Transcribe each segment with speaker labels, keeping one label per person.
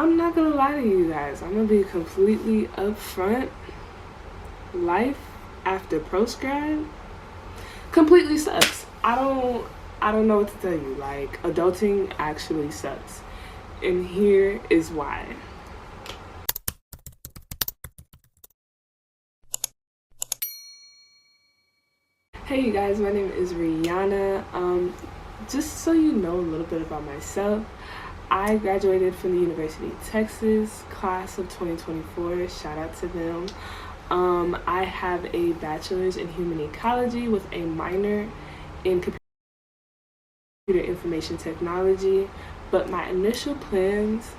Speaker 1: I'm not gonna lie to you guys. I'm gonna be completely upfront. Life after post-grad completely sucks. I don't know what to tell you. Like, adulting actually sucks. And here is why. Hey you guys, my name is Rihanna. Just so you know a little bit about myself, I graduated from the University of Texas, class of 2024. Shout out to them. I have a bachelor's in human ecology with a minor in computer information technology. But my initial plans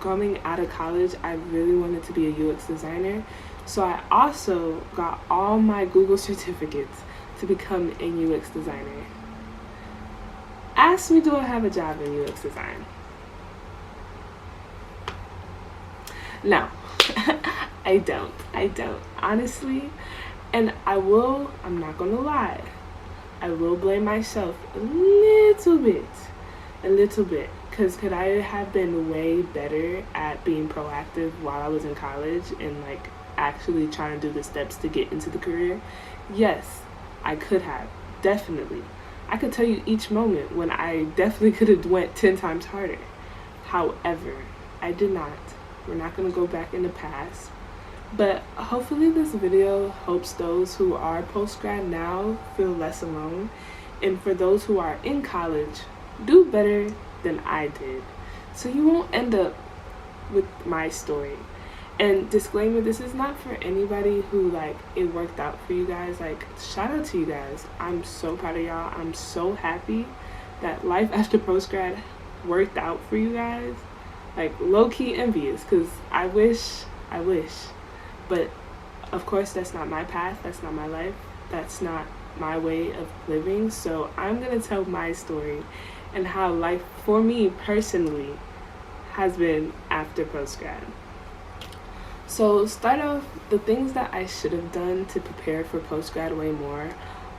Speaker 1: coming out of college, I really wanted to be a UX designer. So I also got all my Google certificates to become a UX designer. Ask me, do I have a job in UX design? No, I don't. Honestly. And I'm not gonna lie, I will blame myself a little bit. Because could I have been way better at being proactive while I was in college and like actually trying to do the steps to get into the career? Yes, I could have, definitely. I could tell you each moment when I definitely could have went 10 times harder. However, I did not. We're not going to go back in the past. But hopefully this video helps those who are post-grad now feel less alone. And for those who are in college, do better than I did, so you won't end up with my story. And disclaimer, this is not for anybody who like it worked out for you guys. Like, shout out to you guys. I'm so proud of y'all. I'm so happy that life after post-grad worked out for you guys. Like, low-key envious, because I wish, but of course that's not my path, that's not my life, that's not my way of living. So I'm gonna tell my story and how life for me personally has been after post-grad. So start off, the things that I should have done to prepare for post-grad way more.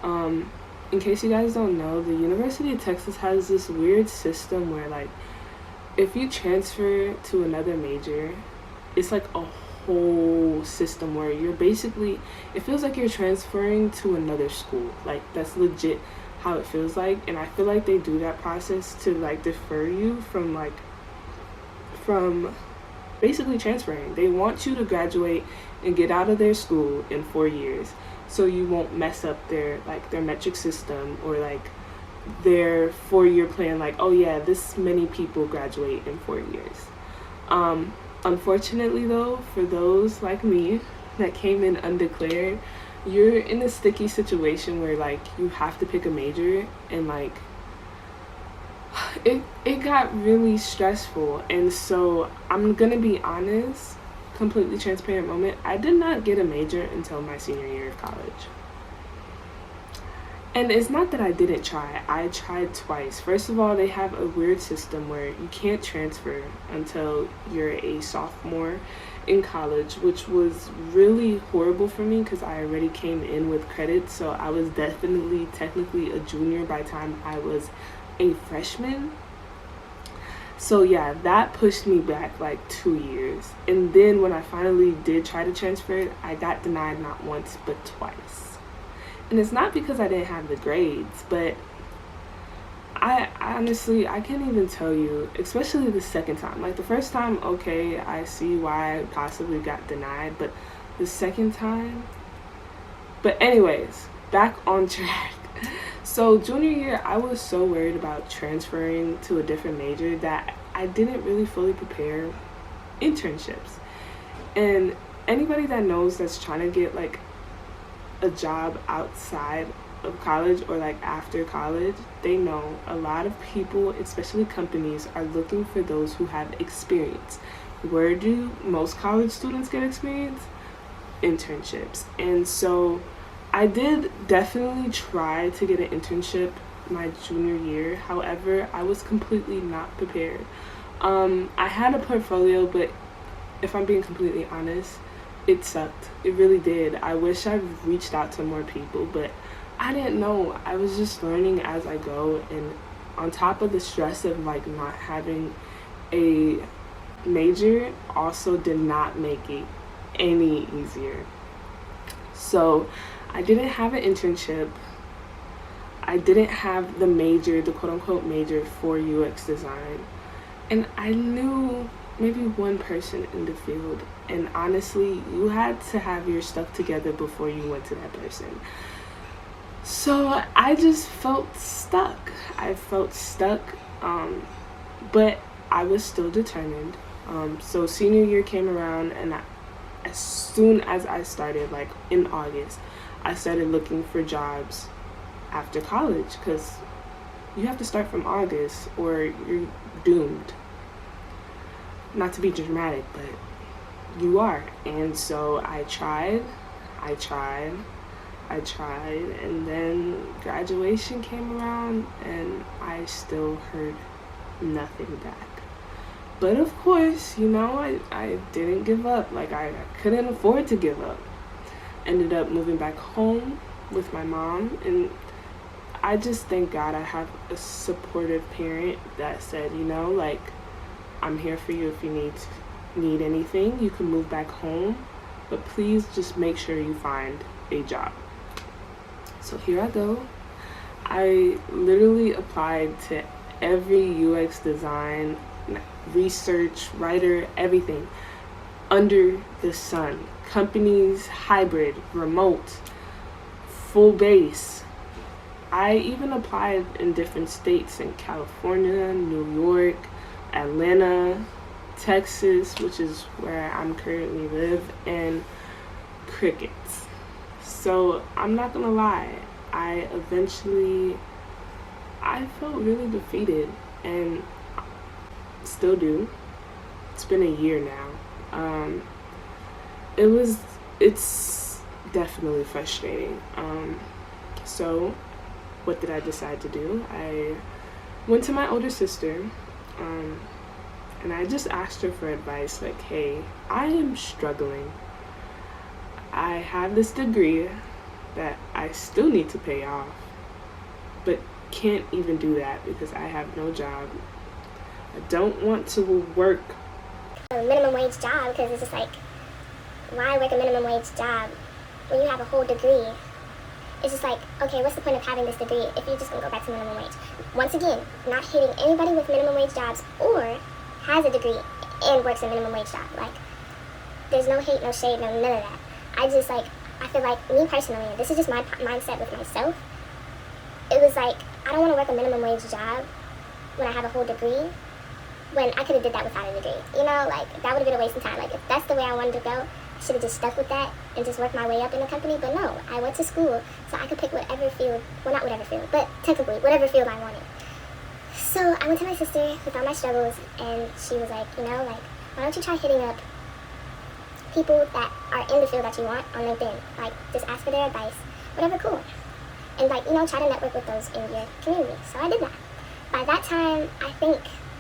Speaker 1: In case you guys don't know, the University of Texas has this weird system where like if you transfer to another major, it's like a whole system where you're basically, it feels like you're transferring to another school. Like, that's legit how it feels like. And I feel like they do that process to like defer you from basically transferring. They want you to graduate and get out of their school in 4 years, so you won't mess up their metric system or like their 4-year plan. Like, oh yeah, this many people graduate in 4 years. Unfortunately though, for those like me that came in undeclared, you're in a sticky situation where like you have to pick a major, and like it got really stressful. And so I'm gonna be honest, completely transparent moment, I did not get a major until my senior year of college. And it's not that I didn't try. I tried twice. First of all, they have a weird system where you can't transfer until you're a sophomore in college, which was really horrible for me because I already came in with credit. So I was definitely technically a junior by the time I was a freshman. So yeah, that pushed me back like 2 years. And then when I finally did try to transfer, I got denied not once but twice. And it's not because I didn't have the grades, but I honestly, I can't even tell you, especially the second time. Like the first time, okay, I see why I possibly got denied, but the second time. But anyways, back on track. So junior year, I was so worried about transferring to a different major that I didn't really fully prepare internships. And anybody that knows that's trying to get like a job outside of college or like after college, they know a lot of people, especially companies, are looking for those who have experience. Where do most college students get experience? Internships. And so I did definitely try to get an internship my junior year. However, I was completely not prepared. I had a portfolio, but if I'm being completely honest, it sucked. It really did. I wish I reached out to more people, but I didn't know. I was just learning as I go, and on top of the stress of like not having a major also did not make it any easier. So I didn't have an internship. I didn't have the major, the quote unquote major for UX design. And I knew maybe one person in the field. And honestly, you had to have your stuff together before you went to that person. So I just felt stuck. I felt stuck, but I was still determined. So senior year came around, and as soon as I started, like in August, I started looking for jobs after college, because you have to start from August or you're doomed. Not to be dramatic, but you are. And so I tried, and then graduation came around and I still heard nothing back. But of course, I didn't give up. Like, I couldn't afford to give up. Ended up moving back home with my mom, and I just thank God I have a supportive parent that said, like, I'm here for you if you need anything. You can move back home, but please just make sure you find a job. So here I go. I literally applied to every UX design, research, writer, everything under the sun. Companies, hybrid, remote, full base. I even applied in different states, in California, New York, Atlanta, Texas, which is where I'm currently live, and crickets. So I'm not gonna lie, I felt really defeated, and still do. It's been a year now. It's definitely frustrating. So what did I decide to do? I went to my older sister, and I just asked her for advice, like, hey, I am struggling. I have this degree that I still need to pay off, but can't even do that because I have no job. I don't want to work
Speaker 2: a minimum wage job, because it's just like, why work a minimum wage job when you have a whole degree? It's just like, okay, what's the point of having this degree if you're just going to go back to minimum wage? Once again, not hating anybody with minimum wage jobs or has a degree and works a minimum wage job. Like, there's no hate, no shade, no none of that. I feel like, me personally, this is just my mindset with myself. It was like, I don't want to work a minimum wage job when I have a whole degree, when I could have did that without a degree. Like, that would have been a waste of time. Like, if that's the way I wanted to go, I should have just stuck with that and just worked my way up in the company. But no, I went to school so I could pick whatever field, well, not whatever field, but technically whatever field I wanted. So I went to my sister with all my struggles, and she was like, why don't you try hitting up people that are in the field that you want on LinkedIn? Like, just ask for their advice, whatever, cool. And like, try to network with those in your community. So I did that. By that time, I think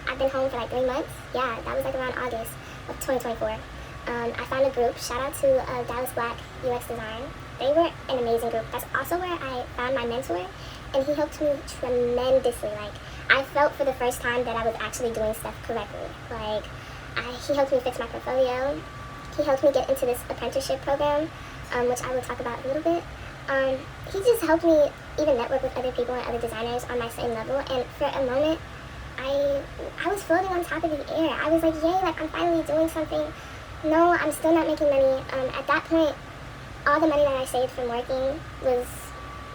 Speaker 2: I've been home for like 3 months. Yeah, that was like around August of 2024. I found a group. Shout out to Dallas Black UX Design. They were an amazing group. That's also where I found my mentor, and he helped me tremendously. Like, I felt for the first time that I was actually doing stuff correctly. Like, he helped me fix my portfolio. He helped me get into this apprenticeship program, which I will talk about a little bit. He just helped me even network with other people and other designers on my same level. And for a moment, I was floating on top of the air. I was like, yay, like, I'm finally doing something. No, I'm still not making money. At that point, all the money that I saved from working was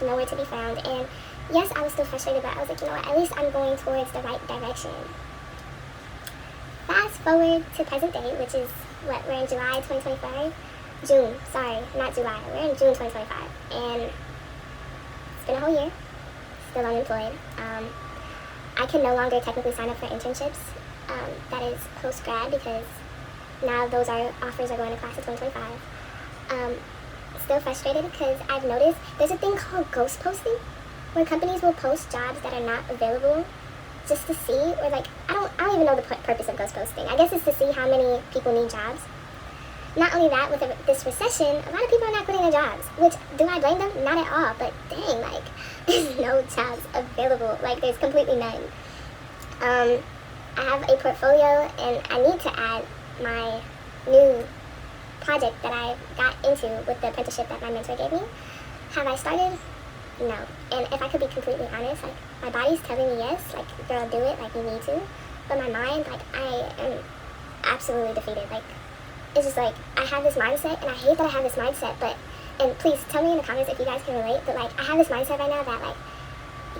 Speaker 2: nowhere to be found. And yes, I was still frustrated, but I was like, at least I'm going towards the right direction. Fast forward to present day, which is we're in July 2025. June, sorry, not July. We're in June 2025. And it's been a whole year. Still unemployed. I can no longer technically sign up for internships. That is post-grad, because now those offers are going to class of 2025. Still frustrated because I've noticed there's a thing called ghost posting, where companies will post jobs that are not available just to see, or like, I don't even know the purpose of ghost posting. I guess it's to see how many people need jobs. Not only that, with this recession, a lot of people are not quitting their jobs, which, do I blame them? Not at all, but dang, like, there's no jobs available. Like, there's completely none. I have a portfolio, and I need to add my new project that I got into with the apprenticeship that my mentor gave me. Have I started? No. And if I could be completely honest, like, my body's telling me yes, like, girl, do it, like, you need to. But my mind, like, I am absolutely defeated. Like, it's just like, I have this mindset, and I hate that I have this mindset, but, and please tell me in the comments if you guys can relate, but, like, I have this mindset right now that, like,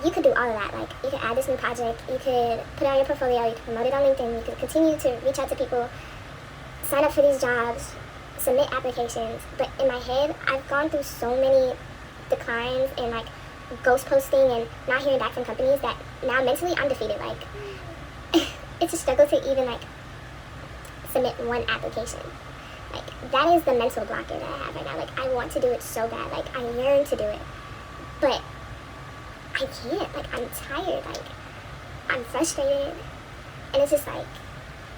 Speaker 2: you could do all of that. Like, you could add this new project, you could put it on your portfolio, you could promote it on LinkedIn, you could continue to reach out to people, sign up for these jobs, submit applications. But in my head, I've gone through so many declines and, like, ghost posting and not hearing back from companies that now mentally I'm defeated. Like, it's a struggle to even, like, submit one application. Like, that is the mental blocker that I have right now. Like, I want to do it so bad. Like, I yearn to do it. But I can't. Like, I'm tired. Like, I'm frustrated. And it's just like,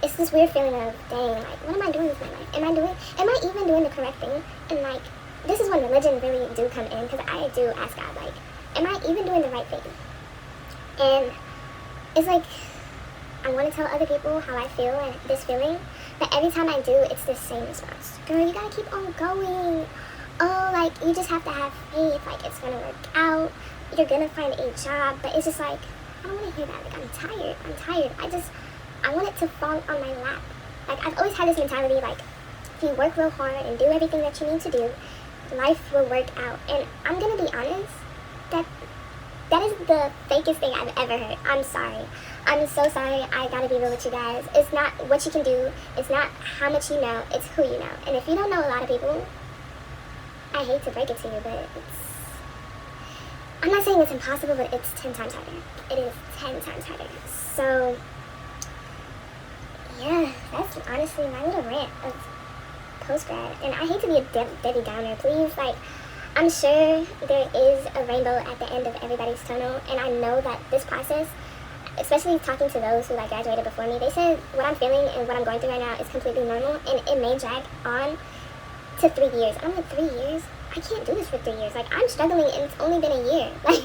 Speaker 2: it's this weird feeling of, dang, like, what am I doing with my life? Am I even doing the correct thing? And, like, this is when religion really do come in, because I do ask God, like, am I even doing the right thing? And it's like, I want to tell other people how I feel and this feeling, but every time I do, it's the same response. Girl, you gotta keep on going. Oh, like, you just have to have faith. Like, it's gonna work out. You're gonna find a job. But it's just like, I don't want to hear that. Like, I'm tired. I want it to fall on my lap. Like, I've always had this mentality, like, if you work real hard and do everything that you need to do, life will work out. And I'm gonna be honest, that is the fakest thing I've ever heard. I'm sorry. I'm so sorry. I gotta be real with you guys. It's not what you can do. It's not how much you know. It's who you know. And if you don't know a lot of people, I hate to break it to you, but I'm not saying it's impossible, but it's 10 times harder. It is 10 times harder. So, yeah, that's honestly my little rant of Post-Grad. And I hate to be a Debbie Downer. Please, like, I'm sure there is a rainbow at the end of everybody's tunnel, and I know that this process, especially talking to those who, like, graduated before me, they said what I'm feeling and what I'm going through right now is completely normal, and it may drag on to 3 years. I'm like, 3 years? I can't do this for 3 years. Like, I'm struggling, and it's only been a year. Like,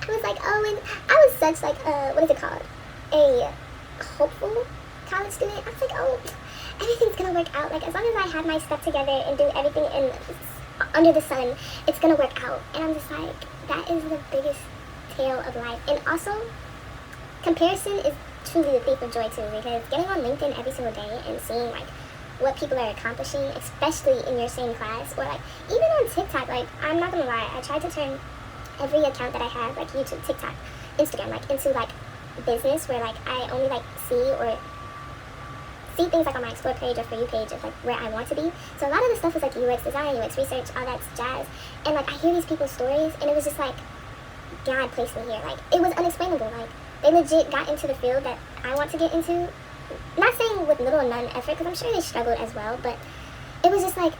Speaker 2: I was like, oh, and I was such, like, what is it called? A hopeful college student. I was like, oh, everything's gonna work out. Like, as long as I have my stuff together and do everything under the sun, it's gonna work out. And I'm just like, that is the biggest tale of life. And also, comparison is truly the thief of joy too, because getting on LinkedIn every single day and seeing, like, what people are accomplishing, especially in your same class, or, like, even on TikTok, like, I'm not gonna lie, I tried to turn every account that I have, like YouTube, TikTok, Instagram, like, into, like, business, where, like, I only, like, see things, like, on my explore page or for you page of, like, where I want to be. So a lot of the stuff is, like, UX design, UX research, all that jazz. And, like, I hear these people's stories, and it was just like, God placed me here. Like, it was unexplainable. Like, they legit got into the field that I want to get into. Not saying with little or none effort, because I'm sure they struggled as well, but it was just, like,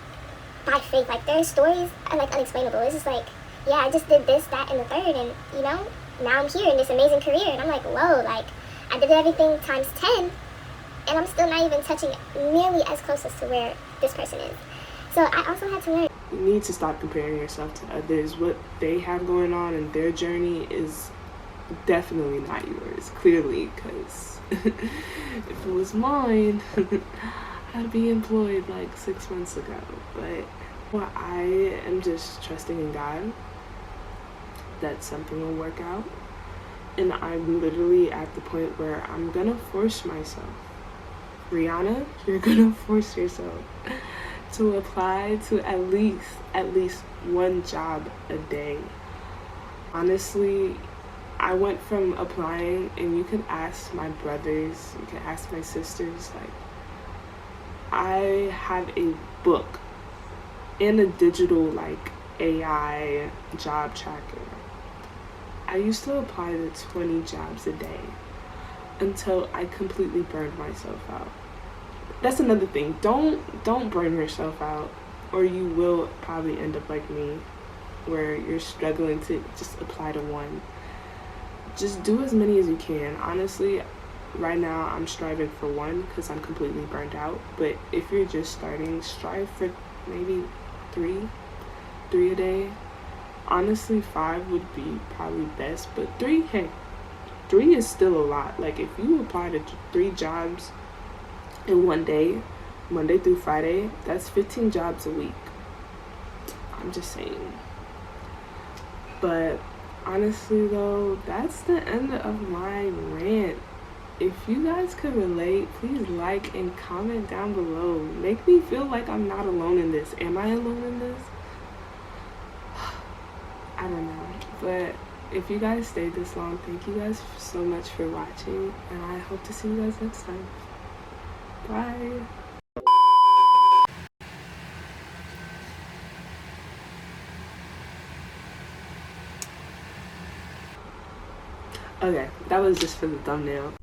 Speaker 2: by faith. Like, their stories are, like, unexplainable. It's just like, yeah, I just did this, that, and the third, and, you know, now I'm here in this amazing career. And I'm like, whoa, like, I did everything times 10, and I'm still not even touching nearly as close as to where this person is. So I also had to learn.
Speaker 1: You need to stop comparing yourself to others. What they have going on in their journey is definitely not yours, clearly, because if it was mine, I'd be employed like 6 months ago. But well, I am just trusting in God that something will work out. And I'm literally at the point where I'm gonna force myself. Rihanna, you're gonna force yourself to apply to at least one job a day. Honestly, I went from applying, and you can ask my brothers, you can ask my sisters, like, I have a book and a digital, like, AI job tracker. I used to apply to 20 jobs a day until I completely burned myself out. That's another thing. Don't burn yourself out, or you will probably end up like me, where you're struggling to just apply to one. Just do as many as you can. Honestly, right now I'm striving for one because I'm completely burnt out. But if you're just starting, strive for maybe three a day. Honestly, 5 would be probably best, but 3, hey, 3 is still a lot. Like, if you apply to 3 jobs in one day, Monday through Friday, that's 15 jobs a week. I'm just saying. But honestly though, that's the end of my rant. If you guys could relate, please like and comment down below. Make me feel like I'm not alone in this. Am I alone in this? I don't know. But if you guys stayed this long, thank you guys so much for watching, and I hope to see you guys next time. Bye. Okay, that was just for the thumbnail.